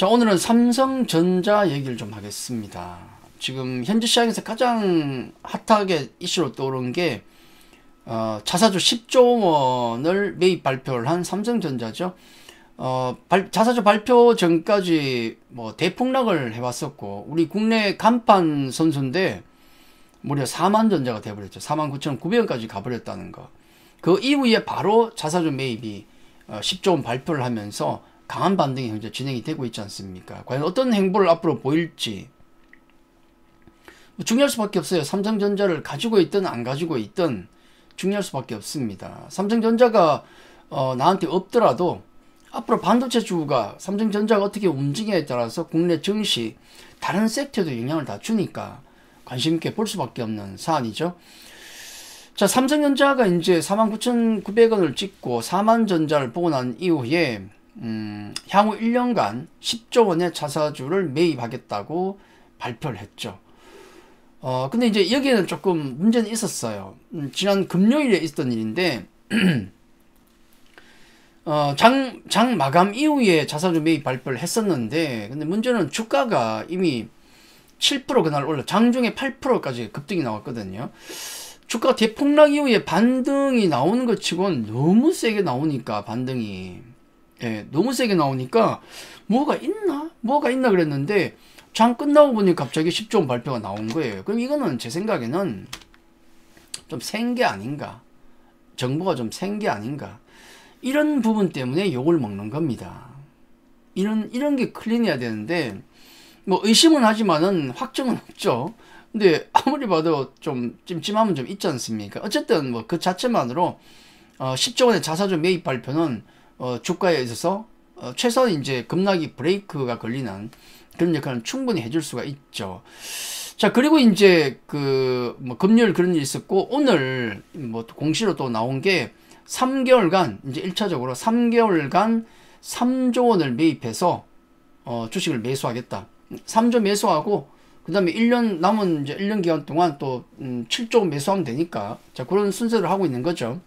자, 오늘은 삼성전자 얘기를 좀 하겠습니다. 지금 현지 시장에서 가장 핫하게 이슈로 떠오른 게 자사주 10조 원을 매입 발표를 한 삼성전자죠. 자사주 발표 전까지 뭐 대폭락을 해왔었고, 우리 국내 간판 선수인데 무려 4만전자가 돼버렸죠. 49,900원까지 가버렸다는 거. 그 이후에 바로 자사주 매입이 10조 원 발표를 하면서 강한 반등이 현재 진행이 되고 있지 않습니까? 과연 어떤 행보를 앞으로 보일지 중요할 수밖에 없어요. 삼성전자를 가지고 있든 안 가지고 있든 중요할 수밖에 없습니다. 삼성전자가 나한테 없더라도 앞으로 반도체 주가 삼성전자가 어떻게 움직이냐에 따라서 국내 증시 다른 섹터에도 영향을 다 주니까 관심 있게 볼 수밖에 없는 사안이죠. 자, 삼성전자가 이제 49,900원을 찍고 4만전자를 보고 난 이후에 향후 1년간 10조 원의 자사주를 매입하겠다고 발표를 했죠. 근데 이제 여기에는 조금 문제는 있었어요. 지난 금요일에 있었던 일인데, 장 마감 이후에 자사주 매입 발표를 했었는데, 근데 문제는 주가가 이미 7% 그날 올라, 장중에 8%까지 급등이 나왔거든요. 주가 대폭락 이후에 반등이 나오는 것 치고는 너무 세게 나오니까, 반등이. 예, 너무 세게 나오니까 뭐가 있나 그랬는데 장 끝나고 보니 갑자기 10조 원 발표가 나온 거예요. 그럼 이거는 제 생각에는 좀 센 게 아닌가, 정보가 좀 센 게 아닌가, 이런 부분 때문에 욕을 먹는 겁니다. 이런 게 클린해야 되는데 뭐 의심은 하지만은 확정은 없죠. 근데 아무리 봐도 좀 찜찜함은 좀 있지 않습니까? 어쨌든 뭐 그 자체만으로 10조 원의 자사주 매입 발표는 주가에 있어서 최소한 이제 급락이 브레이크가 걸리는 그런 역할은 충분히 해줄 수가 있죠. 자, 그리고 이제 뭐 금요일 그런 일이 있었고, 오늘 뭐 공시로 또 나온 게 3개월간 이제 1차적으로 3개월간 3조 원을 매입해서 주식을 매수하겠다. 3조 매수하고 그 다음에 1년 남은 이제 1년 기간 동안 또 7조 원 매수하면 되니까, 자, 그런 순서를 하고 있는 거죠.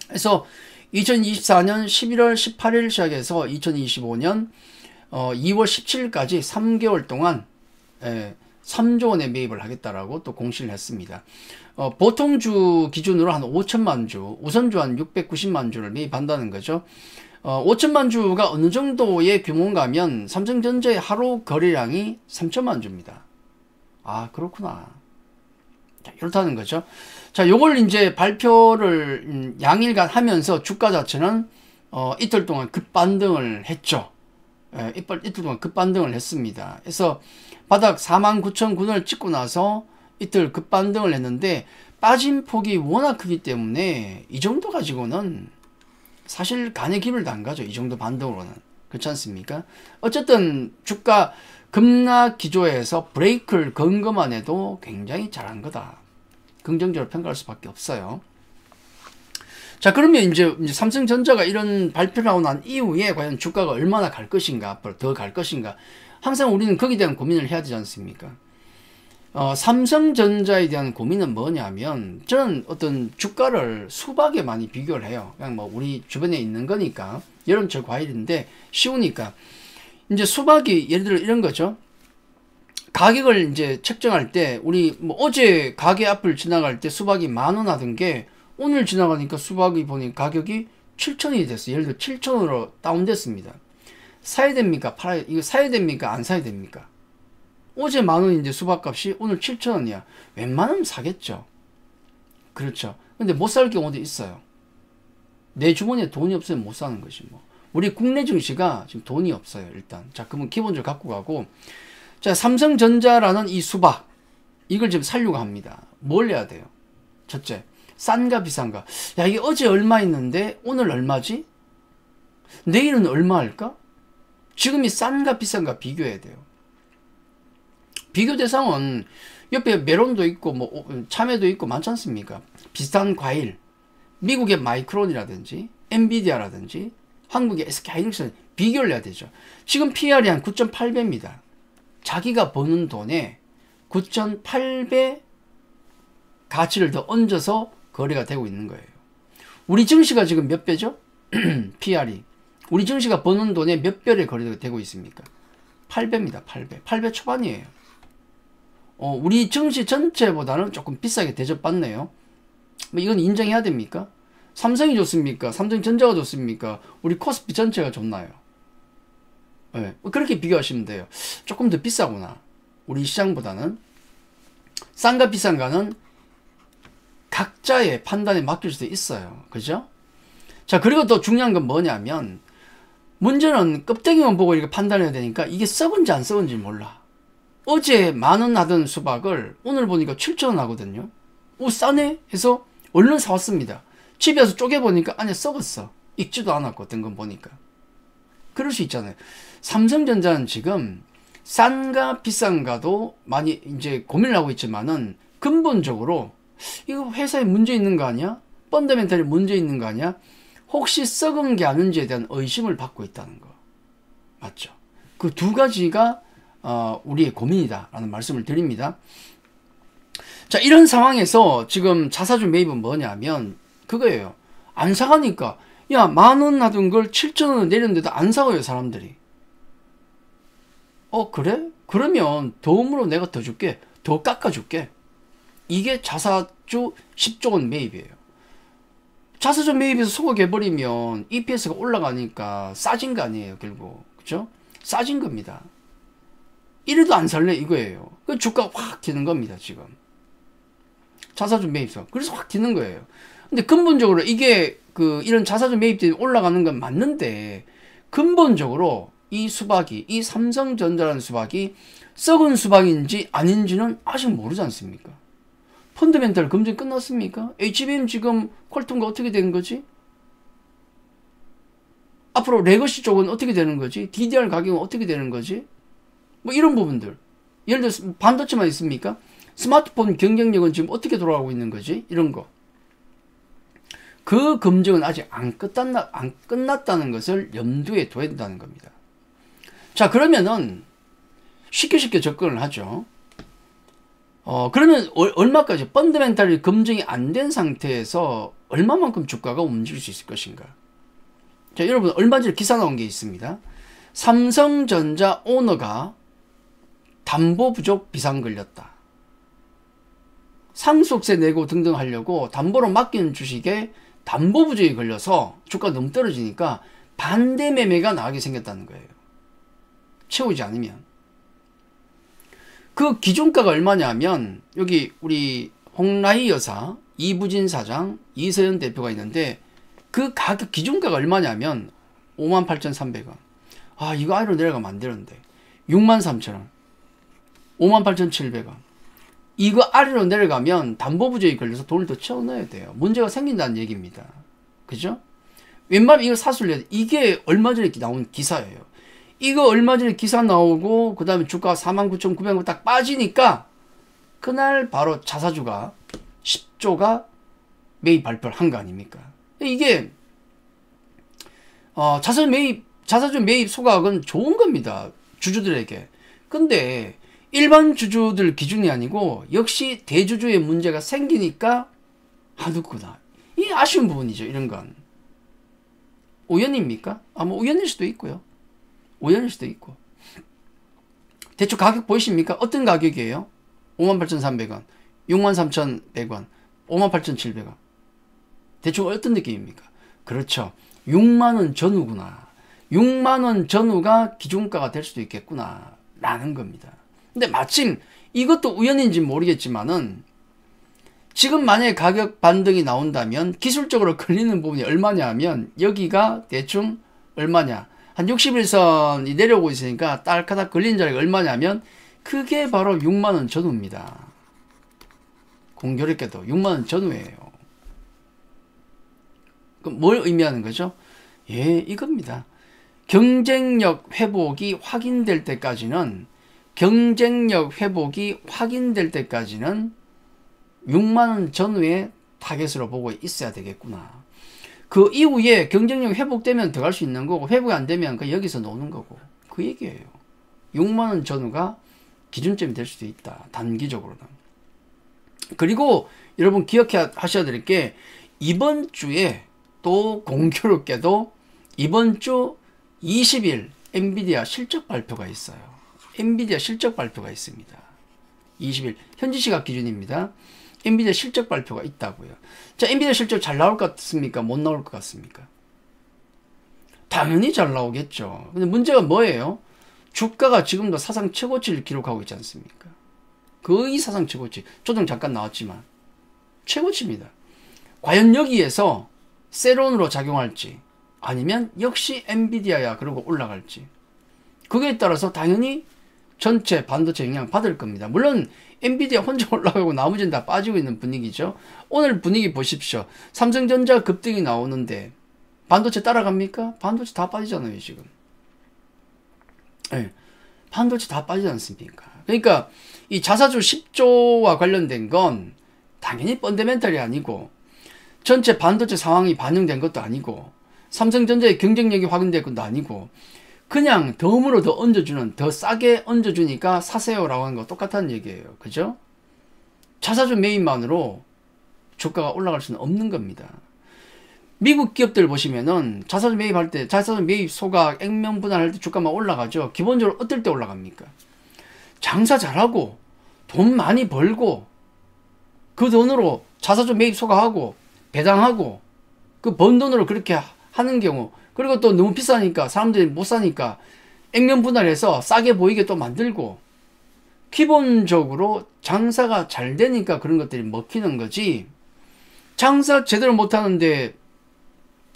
그래서 2024년 11월 18일 시작해서 2025년 2월 17일까지 3개월 동안 3조 원의 매입을 하겠다라고 또 공시를 했습니다. 보통주 기준으로 한 5천만 주, 우선주 한 690만 주를 매입한다는 거죠. 5천만 주가 어느 정도의 규모인가 하면 삼성전자의 하루 거래량이 3천만 주입니다. 아, 그렇구나. 자, 이렇다는 거죠. 자, 요걸 이제 발표를 양일간 하면서 주가 자체는 이틀 동안 급반등을 했죠. 이틀 동안 급반등을 했습니다. 그래서 바닥 49,900원을 찍고 나서 이틀 급반등을 했는데 빠진 폭이 워낙 크기 때문에 이 정도 가지고는 사실 간의 기물도 안 가죠. 이 정도 반등으로는. 그렇지 않습니까? 어쨌든 주가 급락 기조에서 브레이크를 건 것만 해도 굉장히 잘한 거다. 긍정적으로 평가할 수밖에 없어요. 자, 그러면 이제 삼성전자가 이런 발표를 하고 난 이후에 과연 주가가 얼마나 갈 것인가, 앞으로 더 갈 것인가, 항상 우리는 거기에 대한 고민을 해야 되지 않습니까? 삼성전자에 대한 고민은 뭐냐면, 저는 어떤 주가를 수박에 많이 비교를 해요. 그냥 뭐 우리 주변에 있는 거니까, 여름철 과일인데 쉬우니까. 이제 수박이 예를 들어 이런 거죠. 가격을 이제 책정할 때, 우리 뭐 어제 가게 앞을 지나갈 때 수박이 10,000원 하던 게 오늘 지나가니까 수박이 보니 가격이 7,000원이 됐어요. 예를 들어 7,000원으로 다운됐습니다. 사야 됩니까? 이거 사야 됩니까? 안 사야 됩니까? 어제 10,000원인데 수박값이 오늘 7,000원이야. 웬만하면 사겠죠. 그렇죠. 근데 못 살 경우도 있어요. 내 주머니에 돈이 없으면 못 사는 것이 뭐. 우리 국내 증시가 지금 돈이 없어요, 일단. 자, 그러면 기본적으로 갖고 가고, 자, 삼성전자라는 이 수박, 이걸 지금 살려고 합니다. 뭘 해야 돼요? 첫째, 싼가 비싼가? 야, 이게 어제 얼마 있는데 오늘 얼마지? 내일은 얼마 할까? 지금이 싼가 비싼가 비교해야 돼요. 비교 대상은 옆에 메론도 있고 뭐 참외도 있고 많지 않습니까? 비슷한 과일, 미국의 마이크론이라든지 엔비디아라든지 한국의 SK하이닉스 비교를 해야 되죠. 지금 PR이 한 9.8배입니다. 자기가 버는 돈에 9.8배 가치를 더 얹어서 거래가 되고 있는 거예요. 우리 증시가 지금 몇 배죠? PR이 우리 증시가 버는 돈의 몇 배의 거래가 되고 있습니까? 8배입니다. 8배. 8배 초반이에요. 우리 증시 전체보다는 조금 비싸게 대접받네요. 뭐 이건 인정해야 됩니까? 삼성이 좋습니까? 삼성전자가 좋습니까? 우리 코스피 전체가 좋나요? 네, 그렇게 비교하시면 돼요. 조금 더 비싸구나. 우리 시장보다는. 싼가 비싼가는 각자의 판단에 맡길 수도 있어요. 그죠? 자, 그리고 또 중요한 건 뭐냐면, 문제는 껍데기만 보고 이렇게 판단해야 되니까 이게 썩은지 안 썩은지 몰라. 어제 10,000원 하던 수박을 오늘 보니까 7,000원 하거든요. 오, 싸네? 해서 얼른 사왔습니다. 집에 와서 쪼개보니까 안에 썩었어. 익지도 않았고, 어떤 건 보니까. 그럴 수 있잖아요. 삼성전자는 지금 싼가 비싼가도 많이 이제 고민을 하고 있지만은 근본적으로 이거 회사에 문제 있는 거 아니야? 펀더멘털이 문제 있는 거 아니야? 혹시 썩은 게 아닌지에 대한 의심을 받고 있다는 거. 맞죠? 그 두 가지가 우리의 고민이다라는 말씀을 드립니다. 자, 이런 상황에서 지금 자사주 매입은 뭐냐면 그거예요. 안 사가니까 야, 10,000원 하던 걸 7,000원을 내렸는데도 안 사고요, 사람들이. 그래? 그러면 도움으로 내가 더 줄게. 더 깎아줄게. 이게 자사주 10조 원 매입이에요. 자사주 매입에서 소각해버리면 EPS가 올라가니까 싸진 거 아니에요, 결국. 그죠? 싸진 겁니다. 이래도 안 살래 이거예요. 그 주가가 확 튀는 겁니다, 지금. 자사주 매입서. 그래서 확 튀는 거예요. 근데 근본적으로 이게 이런 자사주 매입 때문에 올라가는 건 맞는데, 근본적으로 이 수박이, 이 삼성전자라는 수박이 썩은 수박인지 아닌지는 아직 모르지 않습니까? 펀더멘탈 검증 끝났습니까? HBM 지금 퀄텀과 어떻게 되는 거지? 앞으로 레거시 쪽은 어떻게 되는 거지? DDR 가격은 어떻게 되는 거지? 뭐 이런 부분들. 예를 들어서 반도체만 있습니까? 스마트폰 경쟁력은 지금 어떻게 돌아가고 있는 거지? 이런 거. 그 검증은 아직 안 끝났다는 것을 염두에 둬야 된다는 겁니다. 자, 그러면은 쉽게 접근을 하죠. 그러면 얼마까지 펀더멘탈이 검증이 안 된 상태에서 얼마만큼 주가가 움직일 수 있을 것인가? 자, 여러분 얼마 전에 기사 나온 게 있습니다. 삼성전자 오너가 담보 부족 비상 걸렸다. 상속세 내고 등등 하려고 담보로 맡기는 주식에 담보 부족이 걸려서 주가가 너무 떨어지니까 반대 매매가 나가게 생겼다는 거예요. 채우지 않으면. 그 기준가가 얼마냐면 여기 우리 홍라희 여사, 이부진 사장, 이서연 대표가 있는데 그 가격 기준가가 얼마냐면 58,300원. 아, 이거 아래로 내려가면 안 되는데. 63,000원. 58,700원. 이거 아래로 내려가면 담보부족이 걸려서 돈을 더 채워넣어야 돼요. 문제가 생긴다는 얘기입니다. 그죠? 웬만하면 이거 사슬려야 돼. 이게 얼마 전에 나온 기사예요. 이거 얼마 전에 기사 나오고 그 다음에 주가가 49,900원 딱 빠지니까 그날 바로 자사주가 10조가 매입 발표를 한 거 아닙니까? 이게 자사주 매입 소각은 좋은 겁니다. 주주들에게. 근데 일반 주주들 기준이 아니고 역시 대주주의 문제가 생기니까 하는구나. 이 아쉬운 부분이죠. 이런 건. 우연입니까? 뭐 우연일 수도 있고요. 우연일 수도 있고. 대충 가격 보이십니까? 어떤 가격이에요? 58,300원, 63,100원, 58,700원. 대충 어떤 느낌입니까? 그렇죠. 6만원 전후구나. 6만원 전후가 기준가가 될 수도 있겠구나. 라는 겁니다. 근데 마침 이것도 우연인지 모르겠지만은 지금 만약에 가격 반등이 나온다면 기술적으로 걸리는 부분이 얼마냐 하면 여기가 대충 얼마냐. 한 60일선이 내려오고 있으니까 딸까닥 걸린 자리가 얼마냐면 그게 바로 6만원 전후입니다. 공교롭게도 6만원 전후예요. 그럼 뭘 의미하는 거죠? 예, 이겁니다. 경쟁력 회복이 확인될 때까지는 6만원 전후에 타겟으로 보고 있어야 되겠구나. 그 이후에 경쟁력 회복되면 더 갈 수 있는 거고 회복이 안 되면 그 여기서 노는 거고 그 얘기예요. 6만원 전후가 기준점이 될 수도 있다. 단기적으로는. 그리고 여러분 기억하셔야 될 게 이번 주에 또 공교롭게도 이번 주 20일 엔비디아 실적 발표가 있어요. 엔비디아 실적 발표가 있습니다. 20일 현지 시각 기준입니다. 엔비디아 실적 발표가 있다고요. 자, 엔비디아 실적 잘 나올 것 같습니까? 못 나올 것 같습니까? 당연히 잘 나오겠죠. 근데 문제가 뭐예요? 주가가 지금도 사상 최고치를 기록하고 있지 않습니까? 거의 사상 최고치. 조정 잠깐 나왔지만 최고치입니다. 과연 여기에서 세론으로 작용할지 아니면 역시 엔비디아야 그러고 올라갈지, 그거에 따라서 당연히 전체 반도체 영향 받을 겁니다. 물론 엔비디아 혼자 올라가고 나머지는 다 빠지고 있는 분위기죠. 오늘 분위기 보십시오. 삼성전자 급등이 나오는데 반도체 따라갑니까? 반도체 다 빠지잖아요 지금. 네, 반도체 다 빠지지 않습니까? 그러니까 이 자사주 10조와 관련된 건 당연히 펀더멘탈이 아니고 전체 반도체 상황이 반영된 것도 아니고 삼성전자의 경쟁력이 확인된 것도 아니고 그냥 덤으로 더 얹어주는, 더 싸게 얹어주니까 사세요라고 하는 거 똑같다는 얘기예요. 그죠? 자사주 매입만으로 주가가 올라갈 수는 없는 겁니다. 미국 기업들 보시면은 자사주 매입할 때, 자사주 매입 소각, 액면 분할할 때 주가만 올라가죠. 기본적으로 어떨 때 올라갑니까? 장사 잘하고 돈 많이 벌고 그 돈으로 자사주 매입 소각하고 배당하고 그 번 돈으로 그렇게 하는 경우, 그리고 또 너무 비싸니까 사람들이 못 사니까 액면 분할해서 싸게 보이게 또 만들고, 기본적으로 장사가 잘 되니까 그런 것들이 먹히는 거지, 장사 제대로 못하는데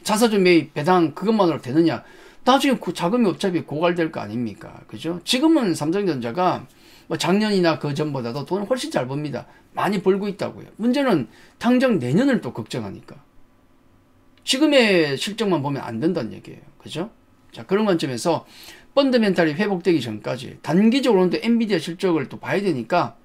자사주 매입 배당 그것만으로 되느냐? 나중에 그 자금이 어차피 고갈될 거 아닙니까? 그죠? 지금은 삼성전자가 뭐 작년이나 그 전보다도 돈을 훨씬 잘 법니다. 많이 벌고 있다고요. 문제는 당장 내년을 또 걱정하니까. 지금의 실적만 보면 안 된다는 얘기예요. 그죠? 자, 그런 관점에서 펀더멘탈이 회복되기 전까지 단기적으로는 또 엔비디아 실적을 또 봐야 되니까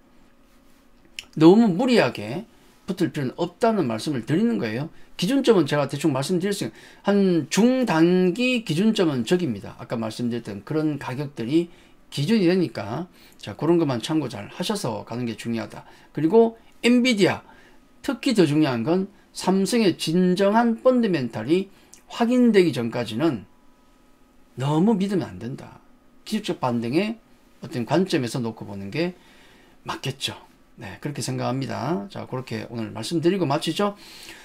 너무 무리하게 붙을 필요는 없다는 말씀을 드리는 거예요. 기준점은 제가 대충 말씀드릴 수 있는 한 중단기 기준점은 저기입니다. 아까 말씀드렸던 그런 가격들이 기준이 되니까 자, 그런 것만 참고 잘 하셔서 가는 게 중요하다. 그리고 엔비디아 특히 더 중요한 건 삼성의 진정한 펀더멘탈이 확인되기 전까지는 너무 믿으면 안 된다. 기술적 반등의 어떤 관점에서 놓고 보는 게 맞겠죠. 네, 그렇게 생각합니다. 자, 그렇게 오늘 말씀드리고 마치죠.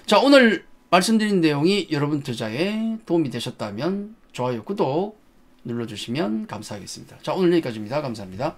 자, 오늘 말씀드린 내용이 여러분 투자에 도움이 되셨다면 좋아요, 구독 눌러주시면 감사하겠습니다. 자, 오늘 여기까지입니다. 감사합니다.